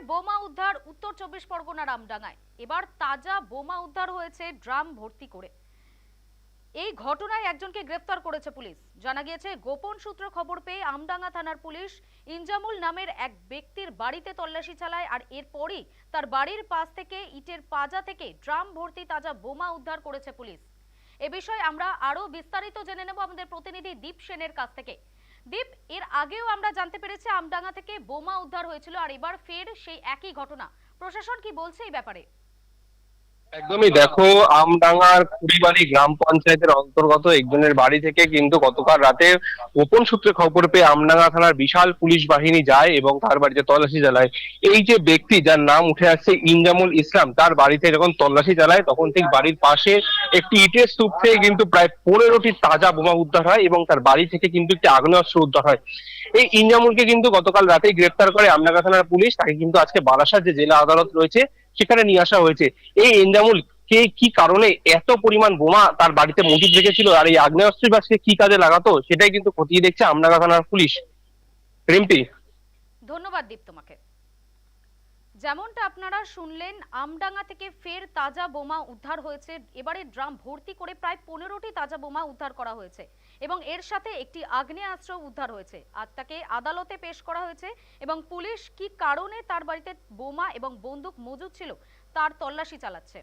বোমা উদ্ধার উত্তর 24 পরগনার আমডাঙ্গায়। এবার তাজা বোমা উদ্ধার হয়েছে ড্রাম ভর্তি করে। এই ঘটনায় একজনকে গ্রেফতার করেছে পুলিশ। জানা গিয়েছে গোপন সূত্র খবর পেয়ে আমডাঙ্গা থানার পুলিশ ইনজামুল নামের এক ব্যক্তির বাড়িতে তল্লাশি চালায়, আর এরপরই তার বাড়ির পাশ থেকে ইটের পাজা থেকে ড্রাম ভর্তি তাজা বোমা উদ্ধার করেছে পুলিশ। এ বিষয়ে আমরা আরো বিস্তারিত জেনে নেব আমাদের প্রতিনিধি দীপ সেনের কাছ থেকে। দীপ, এর আগেও আমরা জানতে পেরেছি আমডাঙ্গা থেকে বোমা উদ্ধার হয়েছিল, আর এবার ফের সেই একই ঘটনা। প্রশাসন কি বলছে এই ব্যাপারে? একদমই দেখো, আমডাঙ্গার কুড়িবাড়ি গ্রাম পঞ্চায়েতের অন্তর্গত একজনের বাড়ি থেকে কিন্তু গতকাল রাতে গোপন সূত্রে খবর পেয়ে আমডাঙ্গা থানার বিশাল পুলিশ বাহিনী যায় এবং তার বাড়িতে তল্লাশি চালায়। এই যে ব্যক্তি যার নাম উঠে আসছে ইনজামুল ইসলাম, তার বাড়িতে যখন তল্লাশি চালায় তখন ঠিক বাড়ির পাশে একটি ইটের স্তূপ থেকে কিন্তু প্রায় 15টি তাজা বোমা উদ্ধার হয় এবং তার বাড়ি থেকে কিন্তু একটি আগ্নেয়াস্ত্র উদ্ধার হয়। এই ইনজামুলকে কিন্তু গতকাল রাতেই গ্রেফতার করে আমডাঙ্গা থানার পুলিশ। তাকে কিন্তু আজকে বারাসাত যে জেলা আদালত রয়েছে সেখানে নিয়ে আসা হয়েছে। এই এনজামুল কে কি কারণে এত পরিমাণ বোমা তার বাড়িতে মজুদ রেখেছিল আর এই আগ্নেয়াস্ত্র বা সে কি কাজে লাগাতো সেটাই কিন্তু খতিয়ে দেখছে আমডাঙ্গা থানার পুলিশ। রিম্পি। ধন্যবাদ দীপ তোমাকে। যেমনটা আপনারা শুনলেন, আমডাঙ্গা থেকে ফের তাজা বোমা উদ্ধার হয়েছে। এবারে ড্রাম ভর্তি করে প্রায় 15টি তাজা বোমা উদ্ধার করা হয়েছে এবং এর সাথে একটি আগ্নেয়াস্ত্র উদ্ধার হয়েছে। আর তাকে আদালতে পেশ করা হয়েছে এবং পুলিশ কি কারণে তার বাড়িতে বোমা এবং বন্দুক মজুদ ছিল তার তল্লাশি চালাচ্ছে।